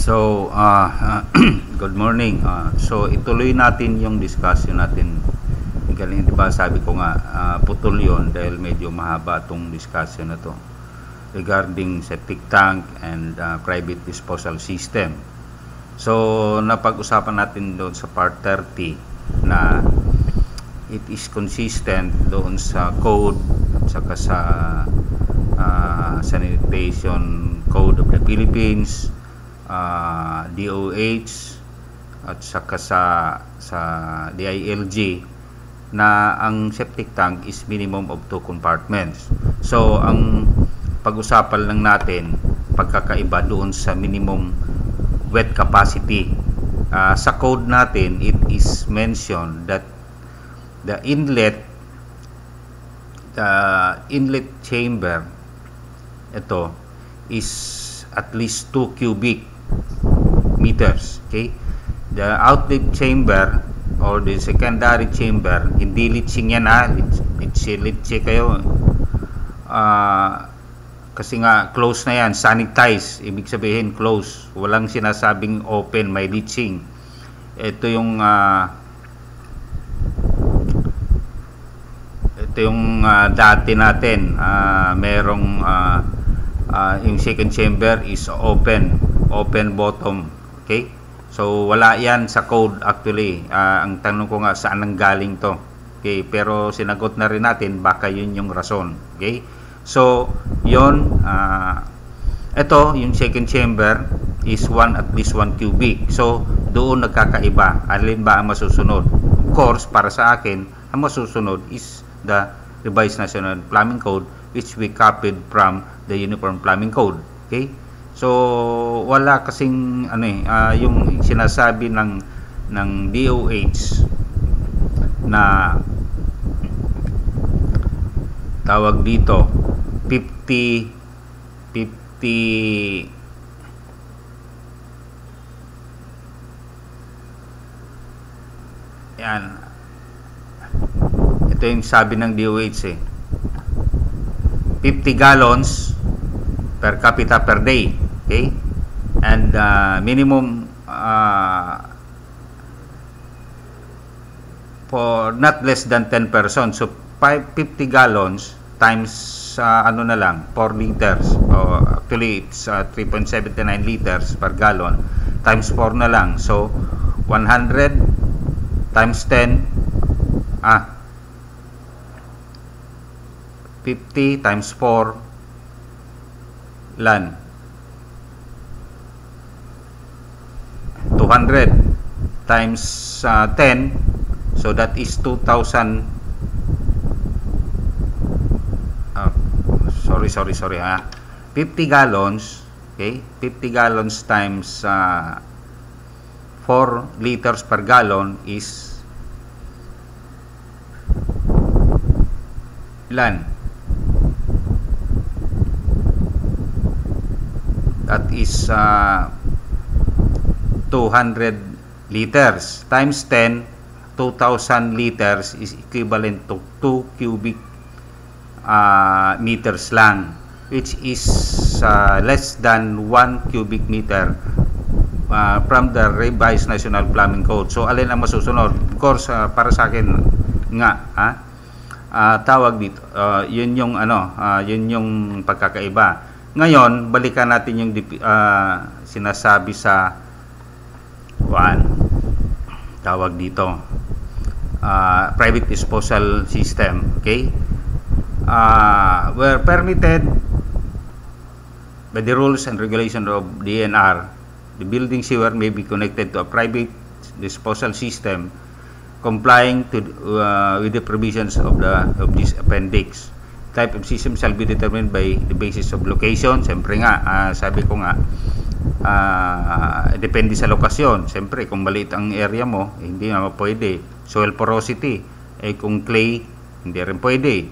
So, good morning. So, ituloy natin yung discussion natin. Galing, di ba, sabi ko nga, putol yun dahil medyo mahaba itong discussion na to regarding septic tank and private disposal system. So, napag-usapan natin doon sa part 30 na it is consistent doon sa code saka sa sanitation code of the Philippines, DOH at saka sa DILG na ang septic tank is minimum of 2 compartments. So ang pag-usapan lang natin pagkakaiba doon sa minimum wet capacity. Sa code natin, it is mentioned that the inlet chamber ito is at least 2 cubic meters. Okay, the outlet chamber or the secondary chamber, hindi leaching yan, litsi kayo, kasi nga close na yan, sanitize, ibig sabihin close, walang sinasabing open, may leaching. Ito yung dati natin, merong yung second chamber is open bottom. Okay, so wala yan sa code actually. Ang tanong ko nga, saan nang galing to? Okay, pero sinagot na rin natin, baka yun yung rason. Okay, so yun, ito yung second chamber is at least 1 cubic. So doon nagkakaiba, alin ba ang masusunod? Of course, para sa akin, ang masusunod is the revised National Plumbing Code, which we copied from the Uniform Plumbing Code. Okay, so wala kasing yung sinasabi ng DOH na tawag dito 50 yan, ito yung sabi ng DOH 50 gallons per capita per day. Okay, and minimum for not less than 10 persons. So 50 gallons times ano na lang, 4 liters, actually it's 3.79 liters per gallon, times 4 na lang. So 100 times 10 50 times 4 lan 200 times 10, so that is 2,000. Sorry 50 gallons. Okay, 50 gallons times 4 liters per gallon is ilan? That is 200 liters times 10, 2,000 liters is equivalent to 2 cubic meters lang, which is less than 1 cubic meter from the revised National Plumbing Code. So alin ang masusunod? Of course, para sa akin nga tawag dito, yun yung yun yung pagkakaiba. Ngayon, balikan natin yung sinasabi sa tawag dito, private disposal system. Okay, were permitted by the rules and regulations of DNR, the building sewer may be connected to a private disposal system complying with the provisions of this appendix. Type of system shall be determined by the basis of location. Siyempre nga, sabi ko nga, depende sa lokasyon. Siyempre, kung maliit ang area mo, hindi naman pwede. Soil porosity, kung clay, hindi rin pwede.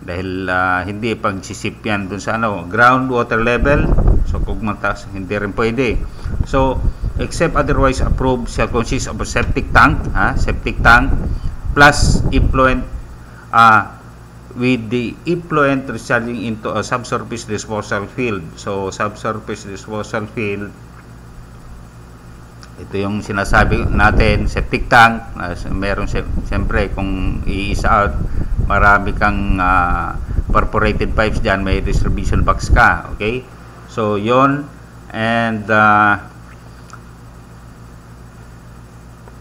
Dahil hindi pagsisip yan dun sa groundwater level. So, kung mataas, hindi rin pwede. So, except otherwise approved, shall consist of a septic tank, plus effluent, with the effluent discharging into a subsurface disposal field. So subsurface disposal field ito yung sinasabi natin, septic tank. Meron siyempre kung i-isa out, marami kang perforated pipes dyan, may distribution box ka. Okay, so yon. And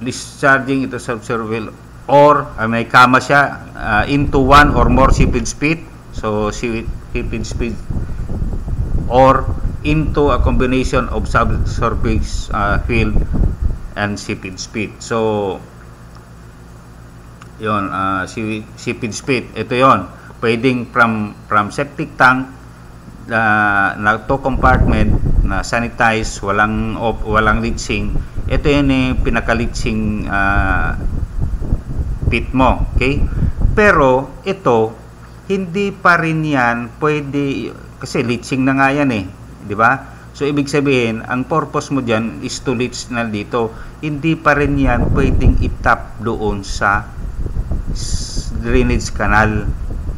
discharging ito sa observable or may kama siya into one or more seepage speed, so seepage speed or into a combination of subsurface field and seepage speed. So yon, seepage speed, ito yon, pwedeng from septic tank na to compartment na sanitize, walang leaching. Ito yun pinaka-leaching pit mo. Okay, pero ito hindi pa rin yan pwede, kasi leaching na nga yan di ba? So ibig sabihin, ang purpose mo diyan is to leach na dito. Hindi pa rin yan pwedeng itap doon sa drainage canal.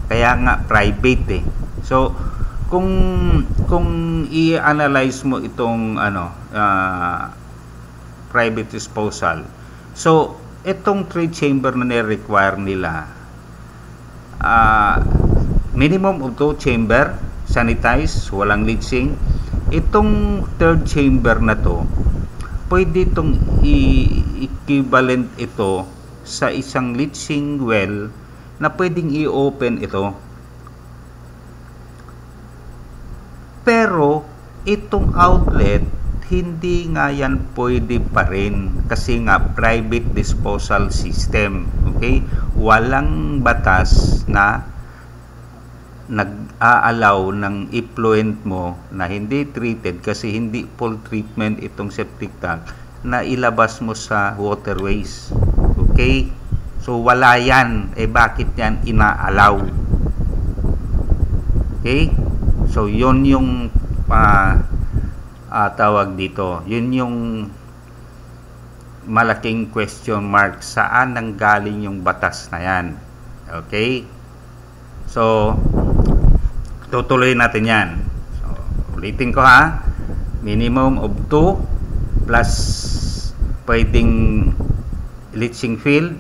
Kaya nga private So kung i-analyze mo itong private disposal, so itong 3 chamber na ni-require nila, minimum of 2 chamber sanitize, walang leaching. Itong 3rd chamber na to, pwede itong equivalent ito sa isang leaching well na pwedeng i-open ito. Pero itong outlet, hindi nga yan pwede pa rin kasi nga private disposal system. Okay, walang batas na nag-a-allow ng effluent mo na hindi treated, kasi hindi full treatment itong septic tank, na ilabas mo sa waterways. Okay, so wala yan. Bakit yan ina-allow? Okay, so yun yung tawag dito, yun yung malaking question mark, saan nanggaling yung batas na yan. Okay, so tutuloy natin yan. So, ulitin ko minimum of 2 plus pwedeng leaching field,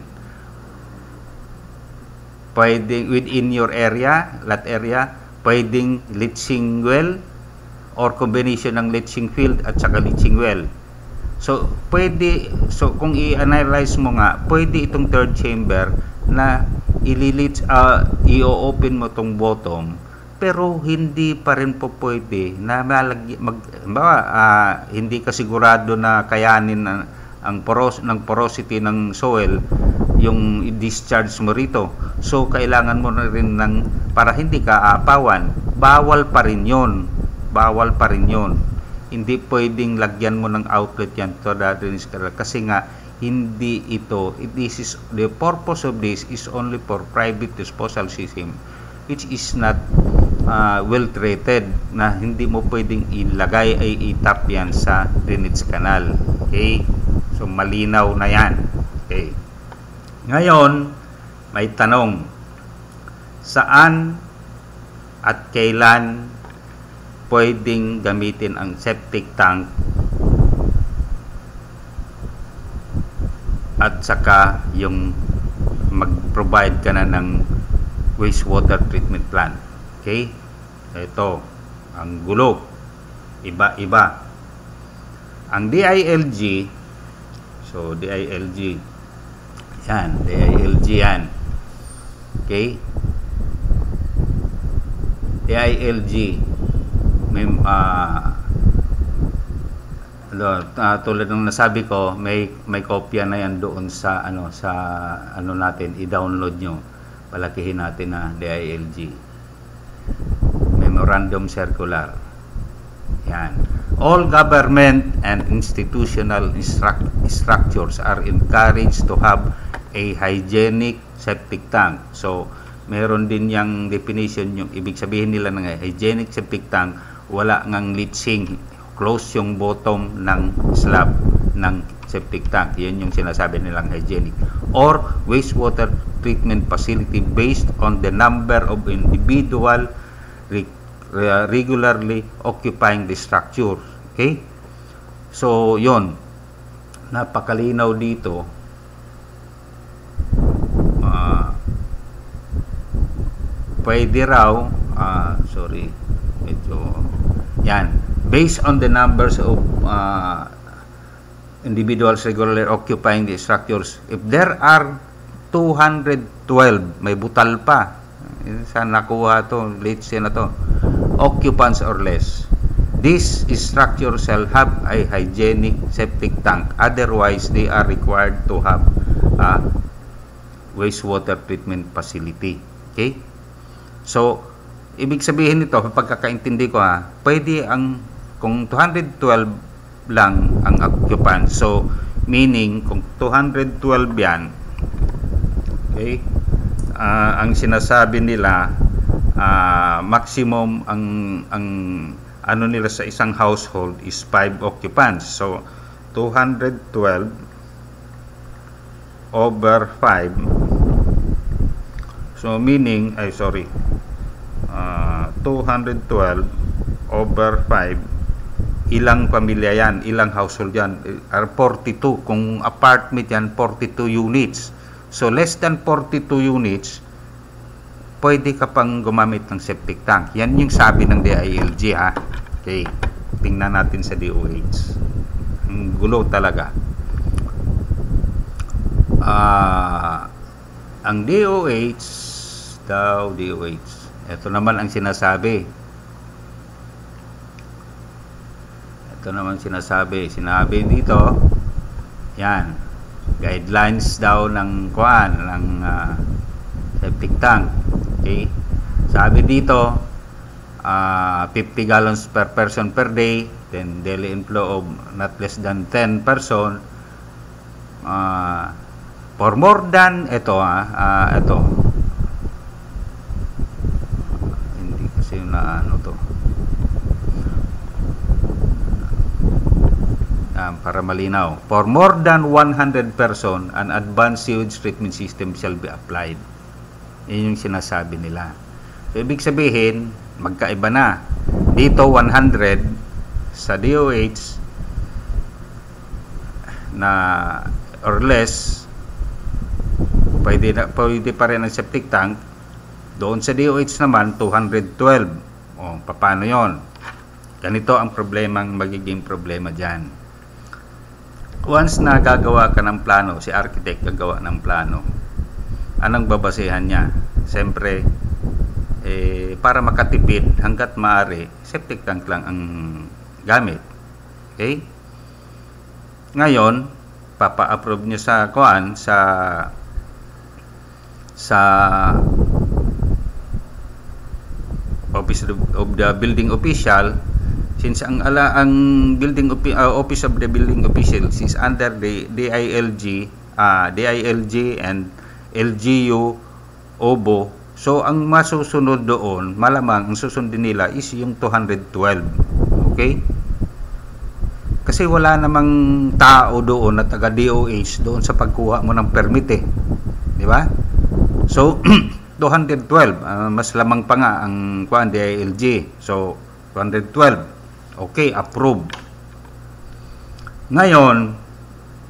pwedeng within your area, lot area, pwedeng leaching well or combination ng leaching field at saka leaching well. So pwede, so kung i-analyze mo nga, pwede itong 3rd chamber na i-open mo tong bottom, pero hindi pa rin po pwede na hindi ka sigurado na kayanin ng porosity ng soil yung discharge mo rito. So kailangan mo na rin para hindi ka aapawan, bawal pa rin yun. Hindi pwedeng lagyan mo ng outlet yan to the drainage canal, kasi nga hindi ito, the purpose of this is only for private disposal system, which is not well treated, na hindi mo pwedeng ilagay ay itap yan sa drainage canal. Okay, so malinaw na yan. Okay, ngayon may tanong, saan at kailan pwedeng gamitin ang septic tank at saka yung mag-provide ka na ng wastewater treatment plant. Okay, ito ang gulo, iba-iba. Ang DILG, so DILG yan. Okay, DILG may tulad ng nasabi ko, may kopya na yan doon sa natin, i-download nyo, palakihin natin na DILG Memorandum Circular. Yan, all government and institutional structures are encouraged to have a hygienic septic tank. So meron din yung definition, yung ibig sabihin nila ng hygienic septic tank, wala ngang leaching, close yung bottom ng slab ng septic tank. Yan yung sinasabi nilang hygienic. Or wastewater treatment facility based on the number of individual regularly occupying the structure. Okay, so yon. napakalinaw dito. Pwede raw, medyo, yan, based on the numbers of individuals regularly occupying the structures, if there are 212, may butal pa, saan nakuha to, let's say na to, occupants or less, this structure shall have a hygienic septic tank, otherwise they are required to have a wastewater treatment facility. Okay? So, ibig sabihin nito, pagkakaintindi ko pwede kung 212 lang ang occupant. So, meaning, kung 212 yan, okay, ang sinasabi nila, maximum ang ano nila sa isang household is 5 occupants. So, 212 over 5. So, meaning, 212 over 5, ilang pamilya yan, ilang household yan, 42. Kung apartment yan, 42 units. So less than 42 units, pwede ka pang gumamit ng septic tank. Yan yung sabi ng DILG, Okay, tingnan natin sa DOH. Ang gulo talaga. Ang DOH, ito naman ang sinasabi. Sinabi dito, yan, guidelines daw ng septic tank. Okay? Sabi dito, 50 gallons per person per day, then daily inflow of not less than 10 person. For more than, ito, hindi kasi to. Para malinaw. For more than 100 person, an advanced sewage treatment system shall be applied. Yun yung sinasabi nila. So, ibig sabihin, magkaiba na. Dito, 100 sa DOH na or less, pwede pa rin ang septic tank. Doon sa DOH naman, 212. Paano yon? Ganito ang magiging problema dyan. Once na gagawa ka ng plano, si architect gagawa ng plano, anong babasehan niya? Siyempre, para makatipid hanggat maaari, septic tank lang ang gamit. Okay? Ngayon, papa-approve niya sa Office of the Building Official, since ang building Office of the Building Official is under the DILG and LGU OBO. So ang masusunod doon, malamang ang susundin nila is yung 212. Okay? Kasi wala namang tao doon na taga DOH doon sa pagkuha mo ng permit di ba? So 212, mas lamang pa nga ang DILG. So 212. Okay, approve. Ngayon,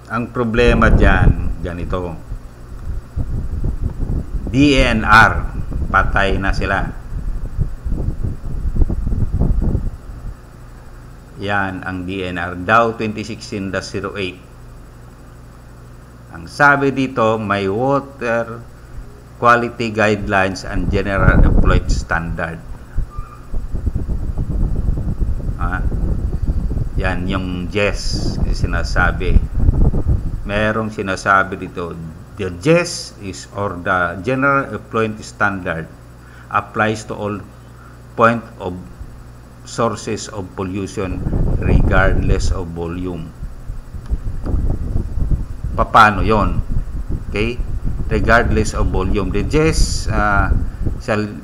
ang problema dyan, ganito. DNR, patay na sila. Yan ang DNR, Dow 2016-08. Ang sabi dito, may water quality guidelines and general employed standard. Yan yung GES sinasabi. Merong sinasabi dito, the GES is or the general employment standard applies to all point of sources of pollution regardless of volume. Paano yon? Okay? Regardless of volume. The GES shall be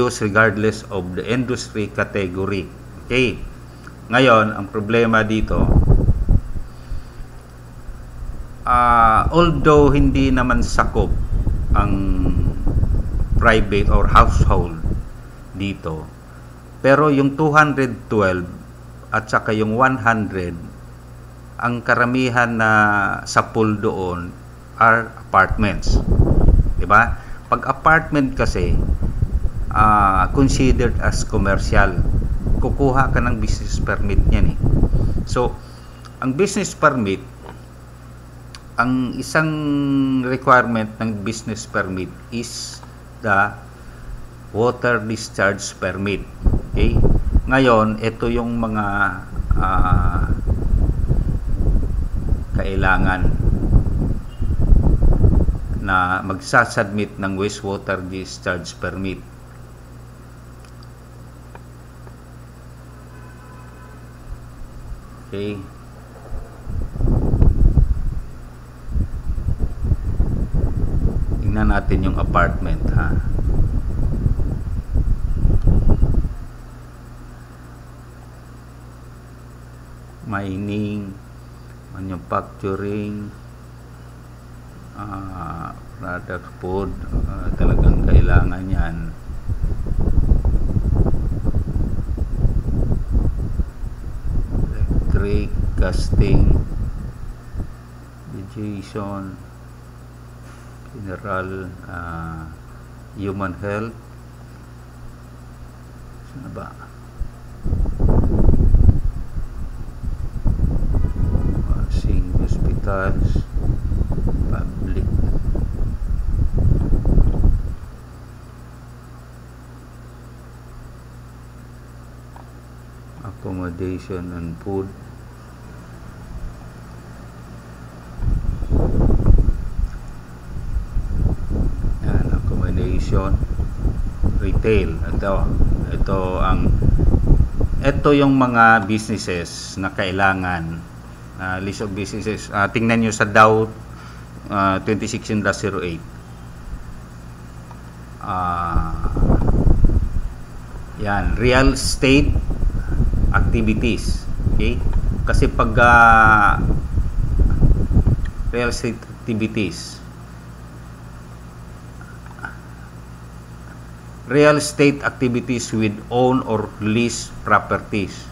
used regardless of the industry category. Okay. Ngayon, ang problema dito, although hindi naman sakop ang private or household dito, Pero yung 212 at saka yung 100, ang karamihan na sa pool doon are apartments. 'Di ba? Pag apartment kasi, considered as commercial. Kukuha ka ng business permit niyan eh. So, ang business permit, ang isang requirement ng business permit is the water discharge permit. Okay? Ngayon, ito yung mga kailangan na magsasubmit ng wastewater discharge permit. Okay. Tingnan natin yung apartment, ha. Mining, manufacturing, product food, talagang kailangan yan. Electric, casting, vegetation, general, human health. Saan ba? Nursing, hospitals, public. Accommodation and food. Yan, accommodation, retail. Ito yung mga businesses na kailangan, list of businesses. Tingnan nyo sa Dow 2016-08. Yan, real estate activities. Okay? Kasi pag real estate activities, with own or lease properties,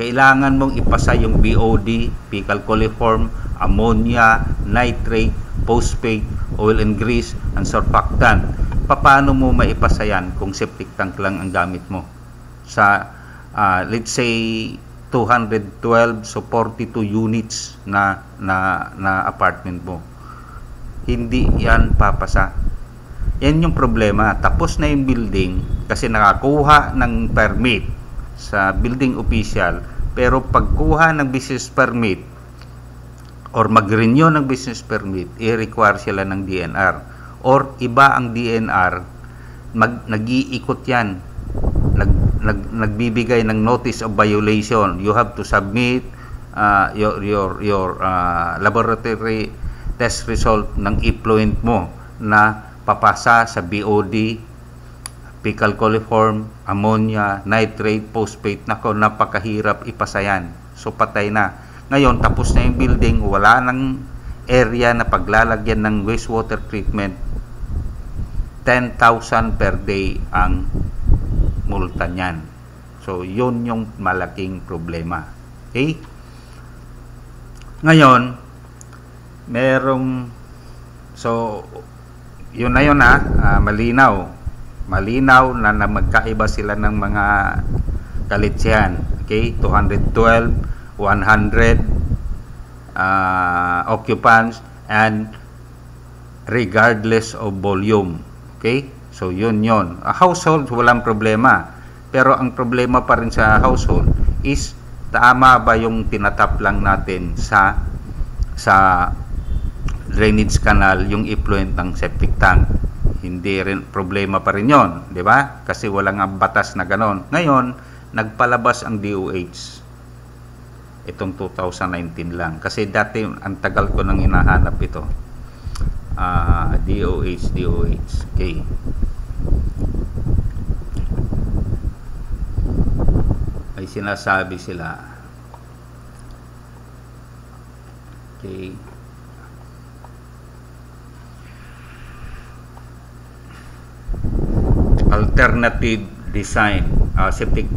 kailangan mong ipasa yung BOD, fecal coliform, ammonia, nitrate, phosphate, oil and grease, and surfactant. Paano mo maipasa yan kung septic tank lang ang gamit mo? Sa let's say 212, so 42 units na apartment mo, hindi yan papasa. Yan yung problema. Tapos na yung building kasi nakakuha ng permit sa building official, pero pagkuha ng business permit or mag-renew ng business permit, i-require sila ng DNR or iba ang DNR, nag-iikot yan, nagbibigay ng notice of violation. You have to submit your laboratory test result ng effluent mo na papasa sa BOD, fecal coliform, ammonia, nitrate, phosphate. Nako, napakahirap ipasa yan. So patay na. Ngayon, tapos na yung building, wala nang area na paglalagyan ng wastewater treatment. 10,000 per day ang multa niyan. So, yun yung malaking problema. Okay? Ngayon, so, yun na yun malinaw na magkaiba sila ng mga kalitsihan. Okay? 212, 100 occupants, and regardless of volume. Okay? So, yun. A household, walang problema. Pero ang problema pa rin sa household is, tama ba yung tinatap lang natin sa drainage canal yung effluent ng septic tank? Hindi rin, problema pa rin yon, di ba? Kasi walang batas na ganon. Ngayon, nagpalabas ang DOH. Itong 2019 lang. Kasi dati, ang tagal ko nang hinahanap ito. DOH. Okay. Ay sinasabi sila. Okay. Alternative design septic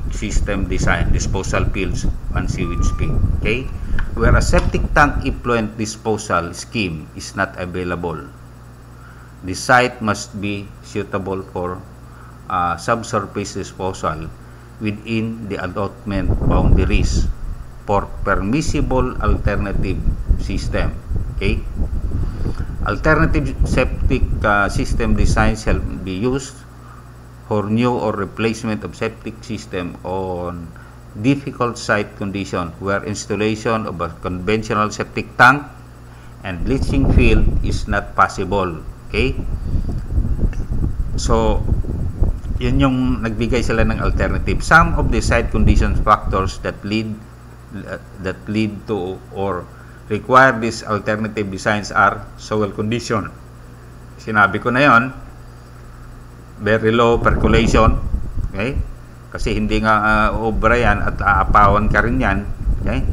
system design, disposal fields, and sewage pit. Okay? Where a septic tank effluent disposal scheme is not available, the site must be suitable for subsurface disposal within the allotment boundaries for permissible alternative system. Okay? Alternative septic system design shall be used for new or replacement of septic system on difficult site condition where installation of a conventional septic tank and leaching field is not possible. Okay? So, yun yung nagbigay sila ng alternative. Some of the site condition factors that lead to or require these alternative designs are soil condition. Sinabi ko na yon. Very low percolation. Okay? Kasi hindi nga obra yan at aapawan ka rin yan. Okay?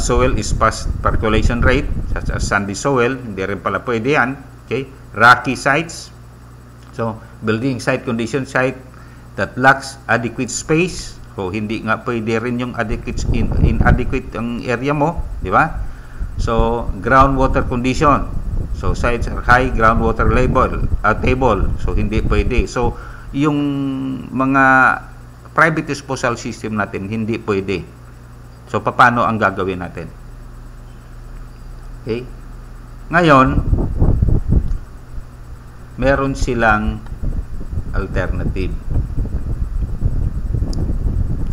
Soil is past percolation rate, such as sandy soil, hindi rin pala pwede yan. Okay? Rocky sites. So, building site condition site that lacks adequate space. So, hindi nga pwede rin yung inadequate ang area mo. Di ba? So, groundwater condition. So, sites are high groundwater table. So, hindi pwede. So, yung mga private disposal system natin, hindi pwede. So, paano ang gagawin natin? Okay? Ngayon, meron silang alternative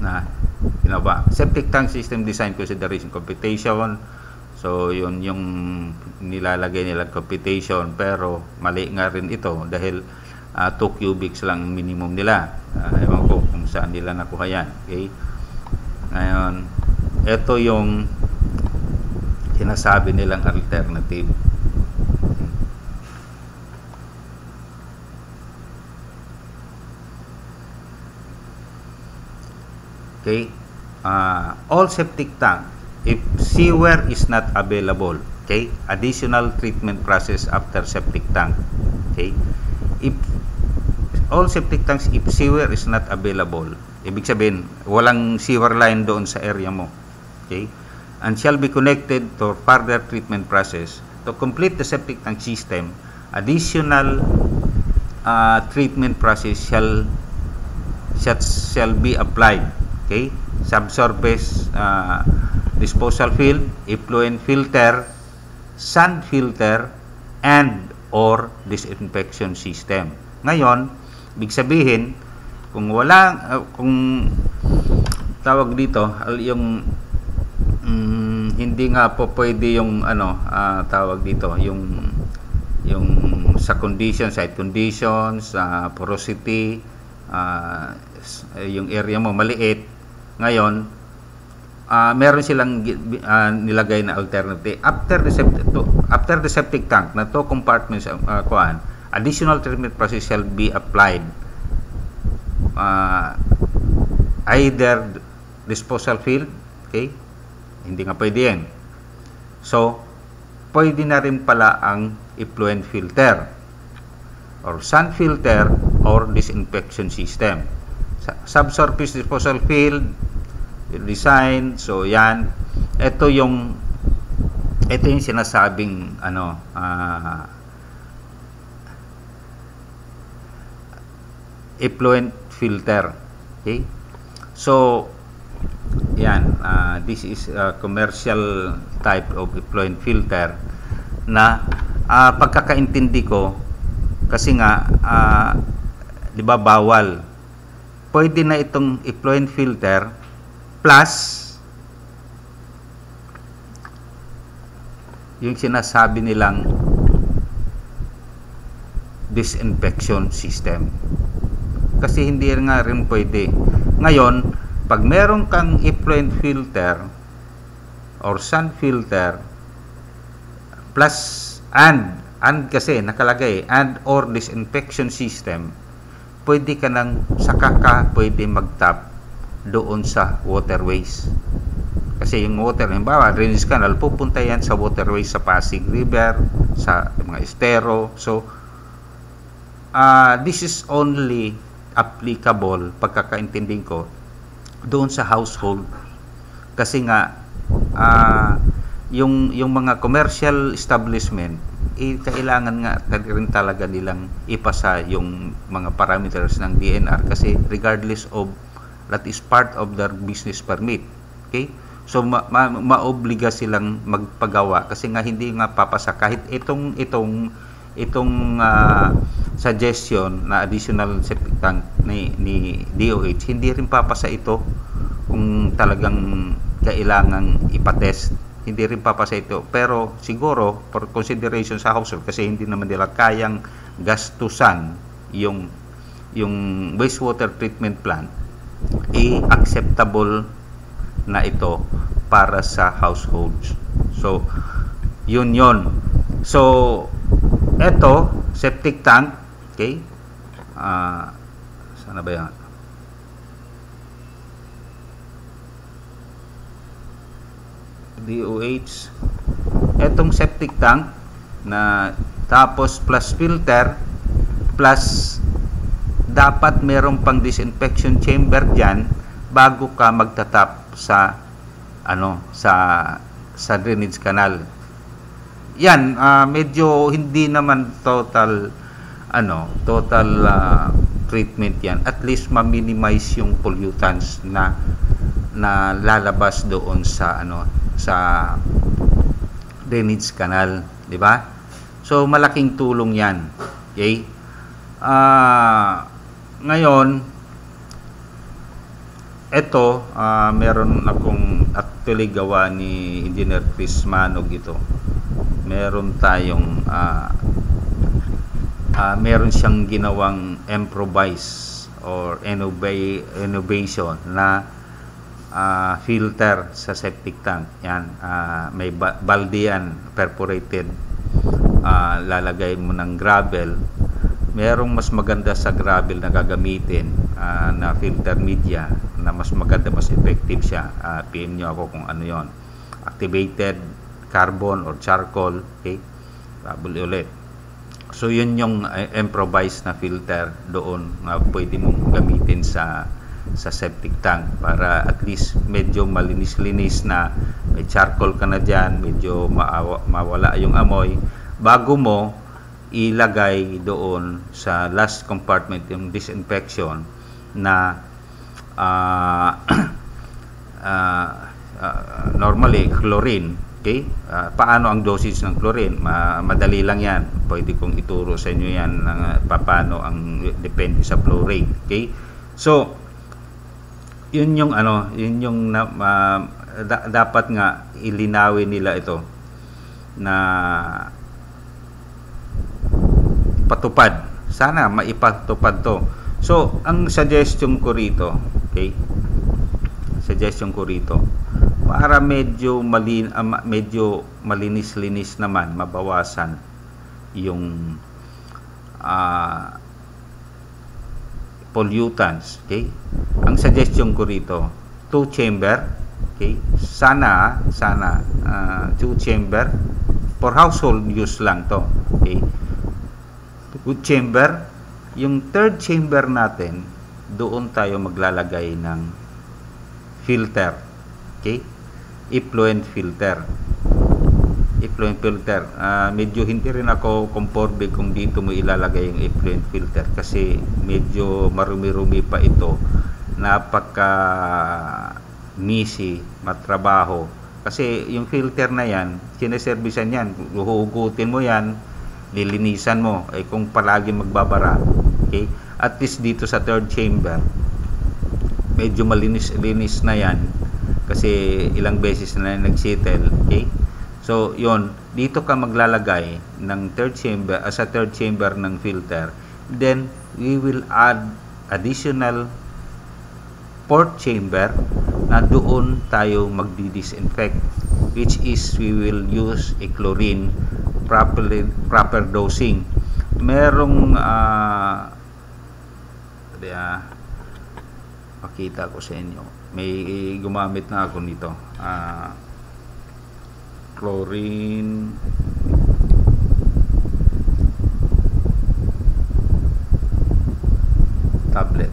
na ginawa. Septic tank system design consideration computation. So, yun yung nilalagay nila computation, pero mali nga rin ito dahil 2 cubics lang minimum nila. Ewan ko kung saan nila nakuha yan. Okay? Ngayon, ito yung sinasabi nilang alternative. Okay? All septic tank, if sewer is not available, okay, additional treatment process after septic tank. Okay? If all septic tanks, if sewer is not available, ibig sabihin, walang sewer line doon sa area mo. Okay? And shall be connected to further treatment process. To complete the septic tank system, additional treatment process shall be applied. Okay? Subsurface disposal field, effluent filter, sand filter, and or disinfection system. Ngayon, ibig sabihin, kung wala, kung tawag dito, yung hindi nga po pwede yung tawag dito, yung sa conditions, site conditions, porosity, yung area mo maliit. Ngayon, meron silang nilagay na alternative. After the septic tank na to compartments additional treatment process shall be applied. Either disposal field, okay? Hindi nga pwede yan. So, pwede na rin pala ang effluent filter or sand filter or disinfection system. Subsurface disposal field design. So, yan. Ito yung sinasabing effluent filter. Okay? So, yan. This is a commercial type of effluent filter na pagkakaintindi ko, kasi nga, di ba bawal? Pwede na itong effluent filter plus yung sinasabi nilang disinfection system. Kasi hindi nga rin pwede. Ngayon, pag meron kang effluent filter or sand filter plus and kasi nakalagay and or disinfection system, pwede ka nang pwede mag-tap doon sa waterways. Kasi yung water, halimbawa, drainage canal, pupunta yan sa waterways sa Pasig River, sa mga estero. So, this is only applicable, pagkakaintinding ko, doon sa household. Kasi nga, yung mga commercial establishment, kailangan nga rin talaga nilang ipasa yung mga parameters ng DNR kasi regardless of that is part of their business permit. Okay? So maobliga silang magpagawa kasi nga hindi nga papasa kahit itong suggestion na additional septic tank ni DOH, hindi rin papasa ito kung talagang kailangang ipatest. Hindi rin papasa ito. Pero siguro, for consideration sa household, kasi hindi naman nila kayang gastusan yung wastewater treatment plant, acceptable na ito para sa households. So, yun. So, eto, septic tank, okay? Sana ba yan? DOH, etong septic tank na tapos plus filter plus dapat merong pang disinfection chamber dyan bago ka magtatap sa sa drainage canal. Yan, medyo hindi naman total treatment yan. At least ma-minimize yung pollutants na lalabas doon sa sa drainage canal, di ba? So malaking tulong 'yan. Okay? Ngayon ito, meron akong actually gawa ni Engineer Chris Manog ito. Meron tayong meron siyang ginawang improvise or innovation na filter sa septic tank. Yan, may balde yan, perforated. Lalagay mo ng gravel. Merong mas maganda sa gravel na gagamitin na filter media na mas maganda, mas effective siya. PM nyo ako kung ano yon. Activated carbon or charcoal. Okay? Gravel ulit. So yun yung improvised na filter doon na pwede mong gamitin sa septic tank para at least medyo malinis-linis na, may charcoal ka na dyan, medyo mawala yung amoy bago mo ilagay doon sa last compartment yung disinfection na normally chlorine. Okay? Paano ang dosage ng chlorine? Madali lang yan, pwede kong ituro sa inyo yan paano ang depende sa flow rate. Okay? So yun yung dapat nga ilinawin nila ito na patupad. Sana maipatupad to. So, ang suggestion ko rito, okay? Suggestion ko rito para medyo malinis-linis naman, mabawasan yung pollutants, okay? Ang suggestion ko rito, 2 chamber, okay? Sana 2 chamber for household use lang to, okay? 2 chamber. Yung third chamber natin, doon tayo maglalagay ng filter, okay? Effluent filter. Medyo hindi rin ako comfortable kung dito mo ilalagay yung effluent filter kasi medyo marumi-rumi pa ito, napaka messy, matrabaho kasi yung filter na yan, sineservisan yan, huhugutin mo yan, lilinisan mo, kung palagi magbabara, okay? At least dito sa third chamber medyo malinis-linis na yan kasi ilang beses na nagsettle, okay? So, yon, dito ka maglalagay ng third chamber, sa third chamber ng filter. Then, we will add additional fourth chamber na doon tayo magdi-disinfect, which is we will use a chlorine proper dosing. Merong pakita ko sa inyo. May gumamit na ako nito. Chlorine tablet.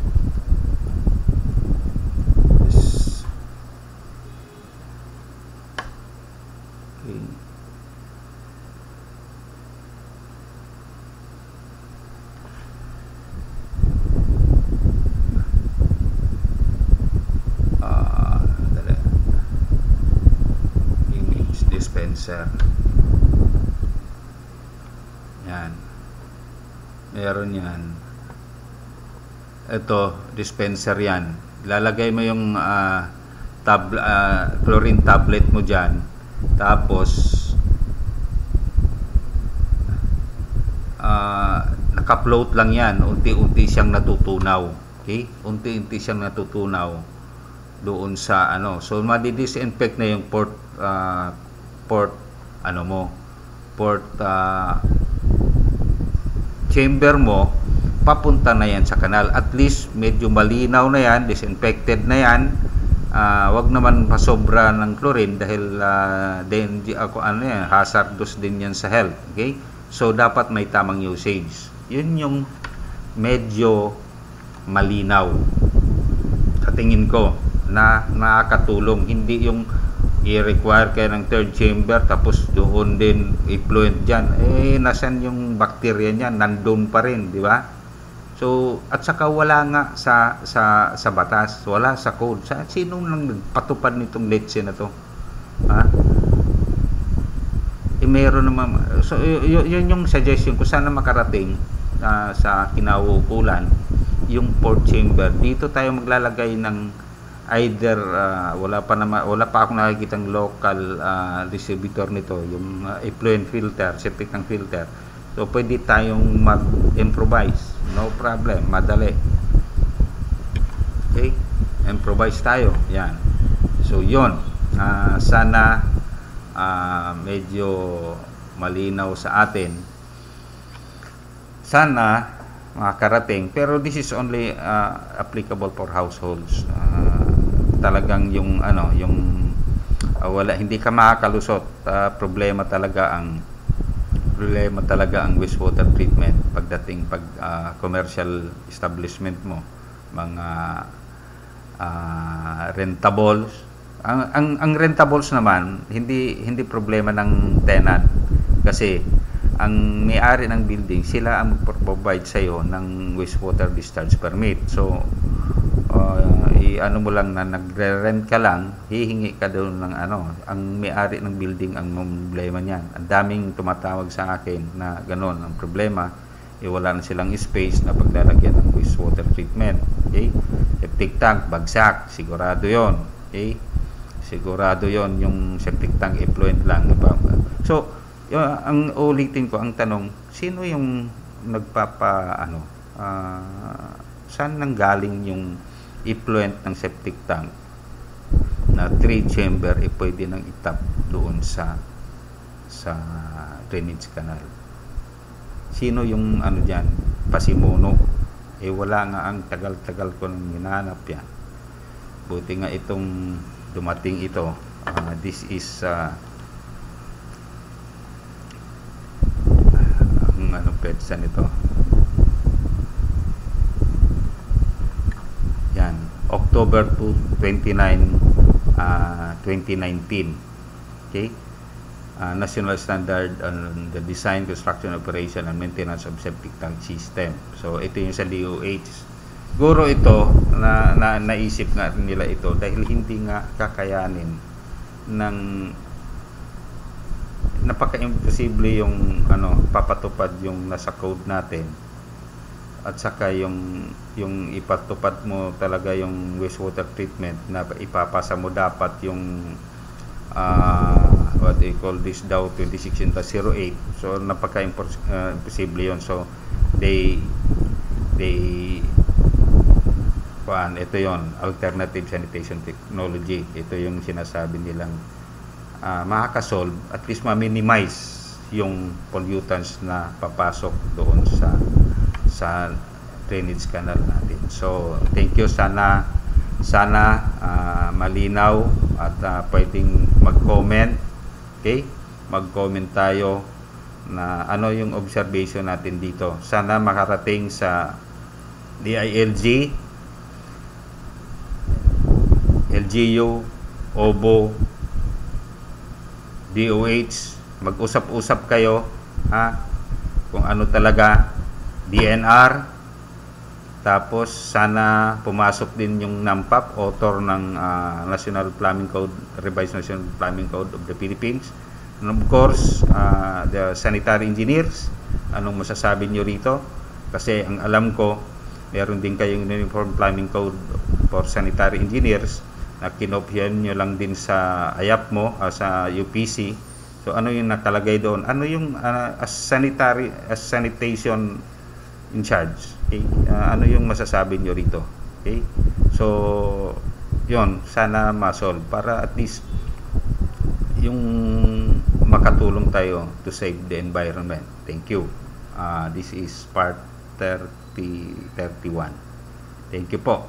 dispenser. Yan. Meron yan. Ito, dispenser yan. Lalagay mo yung chlorine tablet mo dyan. Tapos, naka-float lang yan. Unti-unti siyang natutunaw. Okay? Unti-unti siyang natutunaw doon sa ano. So, madi-disinfect na yung port chamber mo, papunta na yan sa kanal. At least medyo malinaw na yan, disinfected na yan. Wag naman pasobra ng chlorine dahil hazardous din yan sa health. Okay? So dapat may tamang usage. Yun yung medyo malinaw sa tingin ko na nakakatulong. Hindi yung i-require kayo ng third chamber tapos doon din effluent dyan. Nasan yung bacteria niyan? Nandun pa rin, di ba? So, at saka wala nga sa batas, wala sa code. Sino nang nagpatupad nitong letse na to? Ha? Meron naman. So, yun yung suggestion ko. Sana makarating sa kinauukulan yung port chamber. Dito tayo maglalagay ng either wala pa akong nakikitang local distributor nito, yung effluent filter, septic tank filter. So pwede tayong mag-improvise, no problem, madali. Okay, improvise tayo, yan. So yon, sana medyo malinaw sa atin, sana makakarating. Pero this is only applicable for households. Talagang yung wala, hindi ka makakalusot. Problema talaga ang wastewater treatment pagdating commercial establishment mo, mga rentables. Ang rentables naman hindi problema ng tenant kasi ang may-ari ng building, sila ang provide sa iyo ng wastewater discharge permit. So ano mo lang na nagre-rent ka lang, hihingi ka doon ng ang may-ari ng building ang problema niyan. Ang daming tumatawag sa akin na gano'n ang problema, wala na silang space na paglalagyan ng wastewater treatment. Okay? Septic tank, bagsak, sigurado 'yon. Okay? Sigurado 'yon, yung septic tank effluent lang. So, ang ulitin ko, ang tanong, sino yung saan nanggaling yung effluent ng septic tank na 3 chamber pwede nang itap doon sa drainage canal? Sino yung dyan? Pasimuno. Wala nga, ang tagal-tagal ko nang hinanap yan. Buti nga itong dumating ito. This is ang petsa nito. Yan, October 29, 2019. Okay? National Standard on the Design, Construction, Operation, and Maintenance of Septic Tank System. So, ito yung sa DOH. Siguro ito, naisip nga nila ito dahil hindi nga kakayanin ng napaka-imposible yung papatupad yung nasa code natin. At saka yung ipatupad mo talaga yung wastewater treatment na ipapasa mo dapat yung what they call this daw 26-08. So napaka-imposible yun. So they ito yon, alternative sanitation technology. Ito yung sinasabi nilang makakasolve, at least ma-minimize yung pollutants na papasok doon sa drainage canal natin. So thank you. Sana malinaw at pwedeng mag-comment. Okay? Mag-comment tayo na ano yung observation natin dito. Sana makarating sa DILG, LGU, OBO, DOH, mag-usap-usap kayo kung ano talaga, DNR. Tapos sana pumasok din yung NAMPAP, author ng National Plumbing Code, Revised National Plumbing Code of the Philippines. And of course, the sanitary engineers, anong masasabi nyo rito? Kasi ang alam ko, meron din kayong Uniform Plumbing Code for sanitary engineers na kinopyan nyo lang din sa IAP mo, sa UPC. So ano yung nakalagay doon? Ano yung as sanitation in charge? Okay? Ano yung masasabi nyo rito? Okay? So yon, sana ma-solve para at least yung makatulong tayo to save the environment. Thank you. This is part 31. Thank you po.